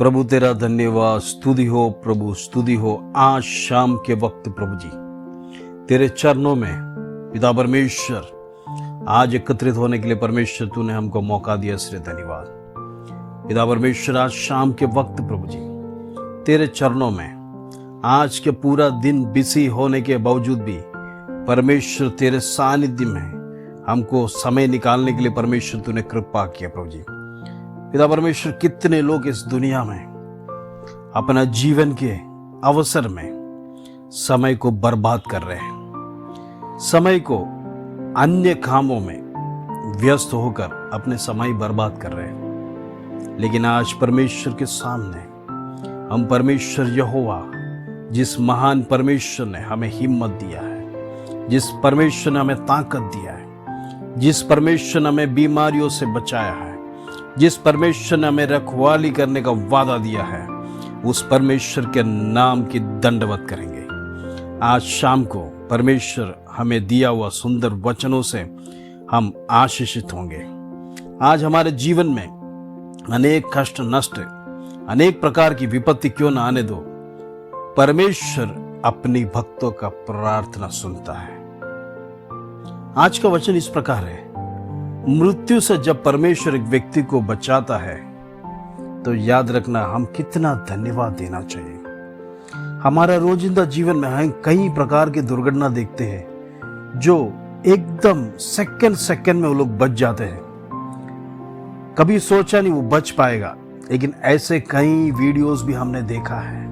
प्रभु तेरा धन्यवाद, स्तुति हो प्रभु, स्तुति हो। आज शाम के वक्त प्रभु जी तेरे चरणों में पिता परमेश्वर आज एकत्रित होने के लिए परमेश्वर तूने हमको मौका दिया, इसलिए धन्यवाद। पिता परमेश्वर आज शाम के वक्त प्रभु जी तेरे चरणों में आज के पूरा दिन बिजी होने के बावजूद भी परमेश्वर तेरे सानिध्य में हमको समय निकालने के लिए परमेश्वर तूने कृपा किया प्रभु जी। पिता परमेश्वर कितने लोग इस दुनिया में अपना जीवन के अवसर में समय को बर्बाद कर रहे हैं, समय को अन्य कामों में व्यस्त होकर अपने समय बर्बाद कर रहे हैं। लेकिन आज परमेश्वर के सामने हम परमेश्वर यहोवा, जिस महान परमेश्वर ने हमें हिम्मत दिया है, जिस परमेश्वर ने हमें ताकत दिया है, जिस परमेश्वर ने हमें बीमारियों से बचाया है, जिस परमेश्वर ने हमें रखवाली करने का वादा दिया है, उस परमेश्वर के नाम की दंडवत करेंगे। आज शाम को परमेश्वर हमें दिया हुआ सुंदर वचनों से हम आशीषित होंगे। आज हमारे जीवन में अनेक कष्ट नष्ट, अनेक प्रकार की विपत्ति क्यों न आने दो, परमेश्वर अपनी भक्तों का प्रार्थना सुनता है। आज का वचन इस प्रकार है, मृत्यु से जब परमेश्वर एक व्यक्ति को बचाता है तो याद रखना हम कितना धन्यवाद देना चाहिए। हमारा रोजिंदा जीवन में हम कई प्रकार की दुर्घटना देखते हैं जो एकदम सेकंड में वो लोग बच जाते हैं। कभी सोचा नहीं वो बच पाएगा, लेकिन ऐसे कई वीडियोस भी हमने देखा है।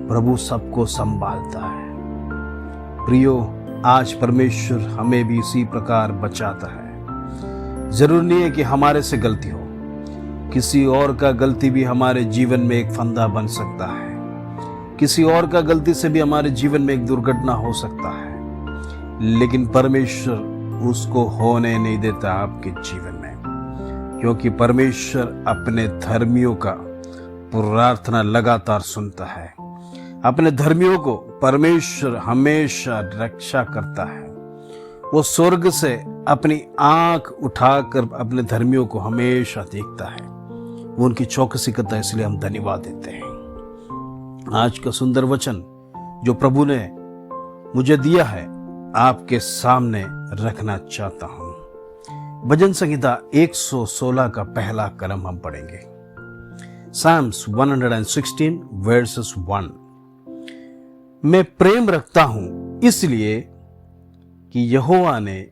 प्रभु सबको संभालता है। प्रियो, आज परमेश्वर हमें भी इसी प्रकार बचाता है। जरूर नहीं है कि हमारे से गलती हो, किसी और का गलती भी हमारे जीवन में एक फंदा बन सकता है। किसी और का गलती से भी हमारे जीवन में एक दुर्घटना हो सकता है, लेकिन परमेश्वर उसको होने नहीं देता आपके जीवन में, क्योंकि परमेश्वर अपने धर्मियों का प्रार्थना लगातार सुनता है। अपने धर्मियों को परमेश्वर हमेशा रक्षा करता है। वो स्वर्ग से अपनी आंख उठाकर अपने धर्मियों को हमेशा देखता है। वो उनकी चौकसी करता है, इसलिए हम धन्यवाद देते हैं। आज का सुंदर वचन जो प्रभु ने मुझे दिया है आपके सामने रखना चाहता हूं। भजन संहिता 116 का पहला कलम हम पढ़ेंगे। Psalms 116 verses 1। मैं प्रेम रखता हूं इसलिए कि यहोवा ने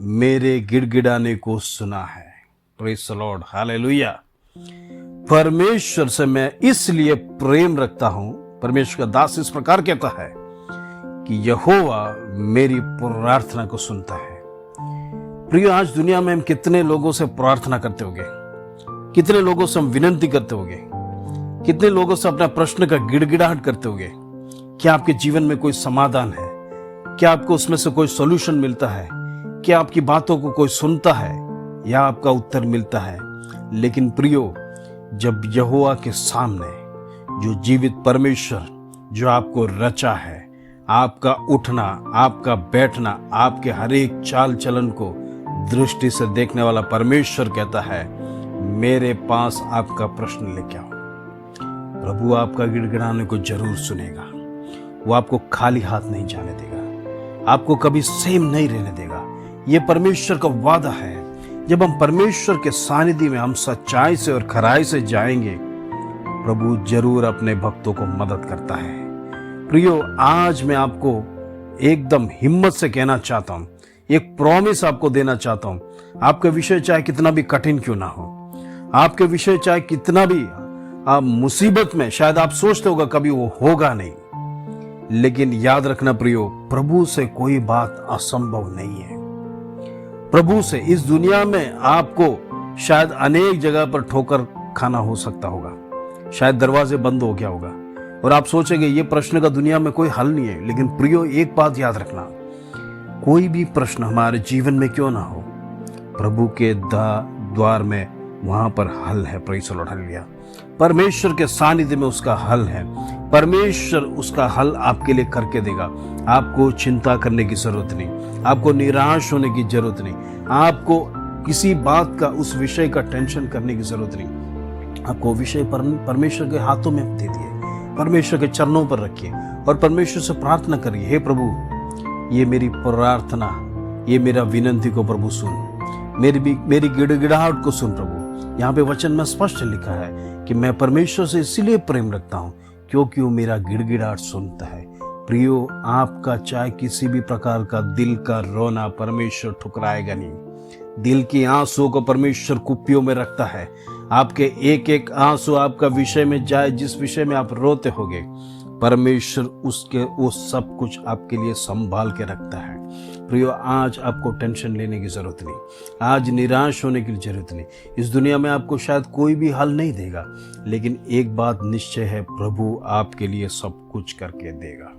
मेरे गिड़गिड़ाने को सुना है। Praise the Lord, hallelujah. परमेश्वर से मैं इसलिए प्रेम रखता हूं, परमेश्वर का दास इस प्रकार कहता है कि यहोवा मेरी प्रार्थना को सुनता है। प्रिय, आज दुनिया में हम कितने लोगों से प्रार्थना करते होंगे, कितने लोगों से हम विनती करते होंगे, कितने लोगों से अपना प्रश्न का गिड़गिड़ाहट करते होंगे। क्या आपके जीवन में कोई समाधान है? क्या आपको उसमें से कोई सॉल्यूशन मिलता है? क्या आपकी बातों को कोई सुनता है या आपका उत्तर मिलता है? लेकिन प्रियो, जब यहोवा के सामने जो जीवित परमेश्वर जो आपको रचा है, आपका उठना, आपका बैठना, आपके हर एक चाल चलन को दृष्टि से देखने वाला परमेश्वर कहता है, मेरे पास आपका प्रश्न लेके आओ। प्रभु आपका गिड़गिड़ाने को जरूर सुनेगा। वो आपको खाली हाथ नहीं जाने देगा, आपको कभी सेम नहीं रहने देगा। ये परमेश्वर का वादा है। जब हम परमेश्वर के सानिध्य में हम सच्चाई से और खराई से जाएंगे, प्रभु जरूर अपने भक्तों को मदद करता है। प्रियो, आज मैं आपको एकदम हिम्मत से कहना चाहता हूं, एक प्रॉमिस आपको देना चाहता हूं। आपका विषय चाहे कितना भी कठिन क्यों ना हो, आपके विषय चाहे कितना भी आप मुसीबत में शायद आप सोचते होगा कभी वो होगा नहीं, लेकिन याद रखना प्रियो, प्रभु से कोई बात असंभव नहीं है। प्रभु से इस दुनिया में आपको शायद अनेक जगह पर ठोकर खाना हो सकता होगा, शायद दरवाजे बंद हो गया होगा और आप सोचेंगे ये प्रश्न का दुनिया में कोई हल नहीं है। लेकिन प्रियो, एक बात याद रखना, कोई भी प्रश्न हमारे जीवन में क्यों ना हो, प्रभु के द्वार में वहां पर हल है। Praise the Lord, hallelujah. परमेश्वर के सानिध्य में उसका हल है। परमेश्वर उसका हल आपके लिए करके देगा। आपको चिंता करने की जरूरत नहीं, आपको निराश होने की जरूरत नहीं, आपको किसी बात का, उस विषय का टेंशन करने की जरूरत नहीं। आपको विषय परमेश्वर के हाथों में दे दिए, परमेश्वर के चरणों पर रखिए और परमेश्वर से प्रार्थना करिए, हे प्रभु, ये मेरी प्रार्थना, ये मेरा विनंती को प्रभु सुन, मेरी गिड़गिड़ाहट को सुन प्रभु। यहाँ पे वचन में स्पष्ट लिखा है कि मैं परमेश्वर से इसीलिए प्रेम रखता हूँ क्योंकि वो मेरा गिड़गिड़ाहट सुनता है। प्रियो, आपका चाहे किसी भी प्रकार का दिल का रोना परमेश्वर ठुकराएगा नहीं। दिल की आंसुओं को परमेश्वर कुप्पियों में रखता है। आपके एक एक आंसू आपका विषय में जाए, जिस विषय में आप रोते होगे, परमेश्वर उसके वो सब कुछ आपके लिए संभाल के रखता है। प्रियो, आज आपको टेंशन लेने की जरूरत नहीं, आज निराश होने की जरूरत नहीं। इस दुनिया में आपको शायद कोई भी हल नहीं देगा, लेकिन एक बात निश्चय है, प्रभु आपके लिए सब कुछ करके देगा।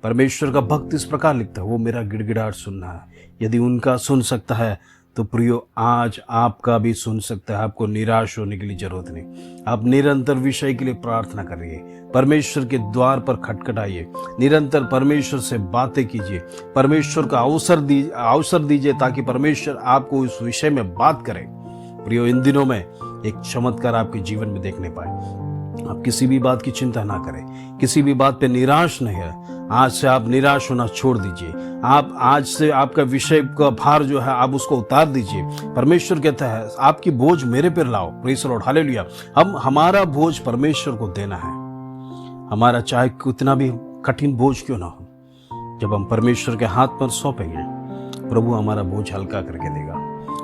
परमेश्वर का भक्त इस प्रकार लिखता है, वो मेरा गिड़गिड़ाहट सुनना है। यदि उनका सुन सकता है तो प्रियो, आज आपका भी सुन सकता है। आपको निराश होने की जरूरत नहीं। आप निरंतर विषय के लिए प्रार्थना करिए, परमेश्वर के द्वार पर खटखटाइए, निरंतर परमेश्वर से बातें कीजिए, परमेश्वर का अवसर दीजिए ताकि परमेश्वर आपको इस विषय में बात करे। प्रियो, इन दिनों में एक चमत्कार आपके जीवन में देखने पाए। आप किसी भी बात की चिंता ना करें, किसी भी बात पे निराश नहीं है। आज से आप निराश होना छोड़ दीजिए। आप आज से आपका विषय का भार जो है आप उसको उतार दीजिए। परमेश्वर कहता है, आपकी बोझ मेरे पर लाओ। Praise the Lord, hallelujah. हमारा बोझ परमेश्वर को देना है। हमारा चाहे कितना भी कठिन बोझ क्यों ना हो, जब हम परमेश्वर के हाथ पर सौंपेंगे, प्रभु हमारा बोझ हल्का करके देगा।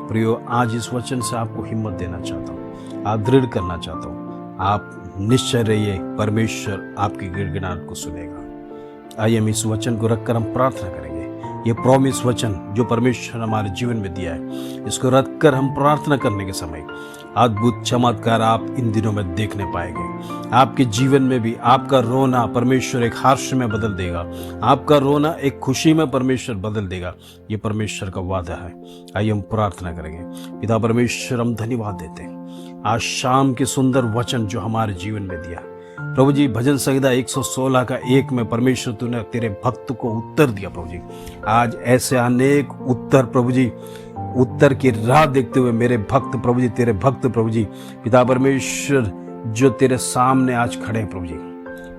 प्रियो, आज इस वचन से आपको हिम्मत देना चाहता हूँ, आप दृढ़ करना चाहता हूँ। आप निश्चय रहिए, परमेश्वर आपकी गिड़गिड़ाहट को सुनेगा। आइए हम इस वचन को रखकर हम प्रार्थना करेंगे। ये प्रॉमिस वचन जो परमेश्वर हमारे जीवन में दिया है, इसको रखकर हम प्रार्थना करने के समय अद्भुत चमत्कार आप इन दिनों में देखने पाएंगे। आपके जीवन में भी आपका रोना परमेश्वर एक हर्ष में बदल देगा, आपका रोना एक खुशी में परमेश्वर बदल देगा। ये परमेश्वर का वादा है। आइए हम प्रार्थना करेंगे। पिता परमेश्वर, हम धन्यवाद देते हैं आज शाम के सुंदर वचन जो हमारे जीवन में दिया। प्रभु जी, भजन संहिता 116 का 1 में परमेश्वर तूने तेरे भक्त को उत्तर दिया। प्रभु जी, आज ऐसे अनेक उत्तर, प्रभु जी, उत्तर की राह देखते हुए मेरे भक्त, प्रभु जी, तेरे भक्त, प्रभु जी, पिता परमेश्वर, जो तेरे सामने आज खड़े हैं प्रभु जी,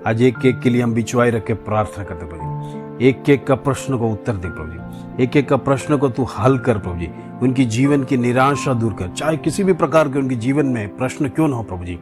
आज एक एक के लिए हम बिचवाई रख के प्रार्थना करते प्रभु जी। एक एक का प्रश्न को उत्तर दे प्रभु जी, एक एक का प्रश्न को तू हल कर प्रभु जी। उनकी जीवन की निराशा दूर कर, चाहे किसी भी प्रकार के उनके जीवन में प्रश्न क्यों ना हो प्रभु जी।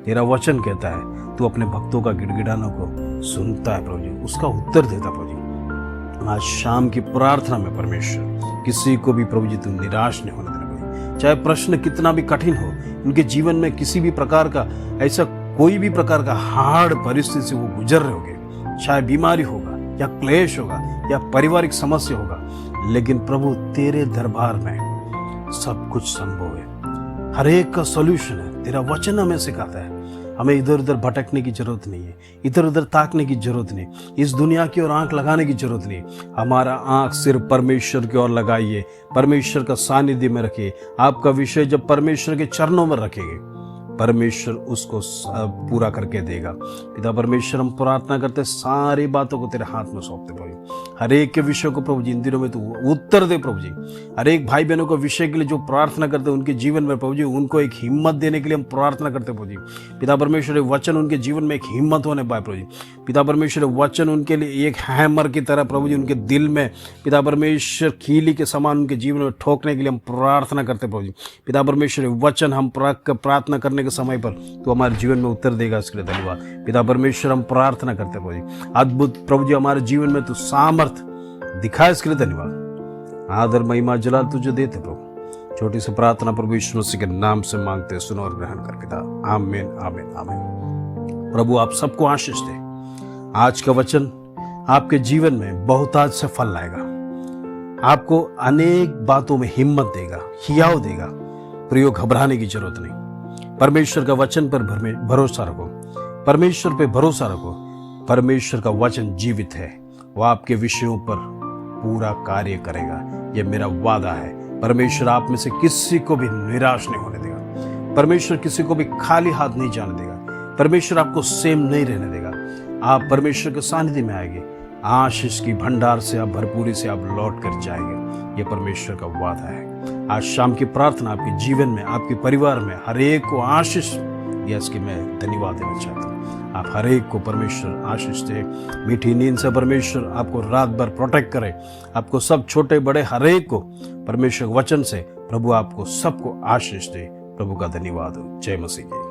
तेरा वचन कहता है तू अपने भक्तों का गिड़गिड़ाना को सुनता है प्रभु जी, उसका उत्तर देता प्रभु जी। आज शाम की प्रार्थना में परमेश्वर, किसी को भी प्रभु जी तू निराश नहीं होने देना प्रभु जी। चाहे प्रश्न कितना भी कठिन हो, उनके जीवन में किसी भी प्रकार का ऐसा कोई भी प्रकार का हार्ड परिस्थिति से वो गुजर रहे होंगे, चाहे बीमारी होगा या क्लेश होगा या पारिवारिक समस्या होगा, लेकिन प्रभु तेरे दरबार में सब कुछ संभव है। हर एक का सॉल्यूशन है। तेरा वचन हमें सिखाता है, हमें इधर उधर भटकने की जरूरत नहीं है, इधर उधर ताकने की जरूरत नहीं, इस दुनिया की ओर आंख लगाने की जरूरत नहीं। हमारा आंख सिर्फ परमेश्वर की ओर लगाइए, परमेश्वर का सानिध्य में रखिए। आपका विषय जब परमेश्वर के चरणों में रखेंगे, परमेश्वर उसको पूरा करके देगा। पिता परमेश्वर, हम प्रार्थना करते सारी बातों को तेरे हाथ में सौंपते प्रभु। हर एक के विषय को प्रभु जी इन दिनों में तू उत्तर दे प्रभु जी। हर एक भाई बहनों को विषय के लिए जो प्रार्थना करते हैं उनके जीवन में प्रभु जी, उनको एक हिम्मत देने के लिए हम प्रार्थना करते प्रभु जी। पिता परमेश्वर, वचन उनके जीवन में एक हिम्मत होने पाए प्रभु जी। पिता परमेश्वर, वचन उनके लिए एक हैमर की तरह प्रभु जी उनके दिल में, पिता परमेश्वर, कीली के समान उनके जीवन में ठोकने के लिए हम प्रार्थना करते प्रभु जी। पिता परमेश्वर, वचन हम प्रार्थना करने के समय पर तो हमारे जीवन में उत्तर देगा, इसके लिए धन्यवाद। पिता परमेश्वर, हम प्रार्थना करते प्रभु जी, अद्भुत प्रभु जी हमारे जीवन में तू सामर्थ दिखाए, इसके लिए धन्यवाद। आदर महिमा जलाल तुझे देते प्रभु। छोटी सी प्रार्थना प्रभु यीशु मसीह के नाम से मांगते, सुनो और ग्रहण कर पिता, आमीन आमीन आमीन। प्रभु आप सबको आशीष दे। आज का वचन आपके जीवन में बहुतायत से फल लाएगा, आपको अनेक बातों में हिम्मत देगा, हियाव देगा। प्रियो, घबराने की जरूरत नहीं। परमेश्वर का वचन पर भरोसा रखो, परमेश्वर पे भरोसा रखो। परमेश्वर का वचन जीवित है, वो आपके विषयों पर पूरा कार्य करेगा, ये मेरा वादा है। परमेश्वर आप में से किसी को भी निराश नहीं होने देगा। परमेश्वर किसी को भी खाली हाथ नहीं जाने देगा। परमेश्वर आपको सेम नहीं रहने देगा। आप परमेश्वर के सानिध्य में आएंगे, आशीष की भंडार से आप भरपूरी से आप लौट कर जाएंगे। ये परमेश्वर का वादा है। आज शाम की प्रार्थना आपके जीवन में, आपके परिवार में हर एक को आशीष दिया, इसके मैं धन्यवाद देना चाहता हूँ। आप हर एक को परमेश्वर आशीष दे, मीठी नींद से परमेश्वर आपको रात भर प्रोटेक्ट करे, आपको सब छोटे बड़े हर एक को परमेश्वर वचन से प्रभु आपको सबको आशीष दे। प्रभु का धन्यवाद हो। जय मसीह की।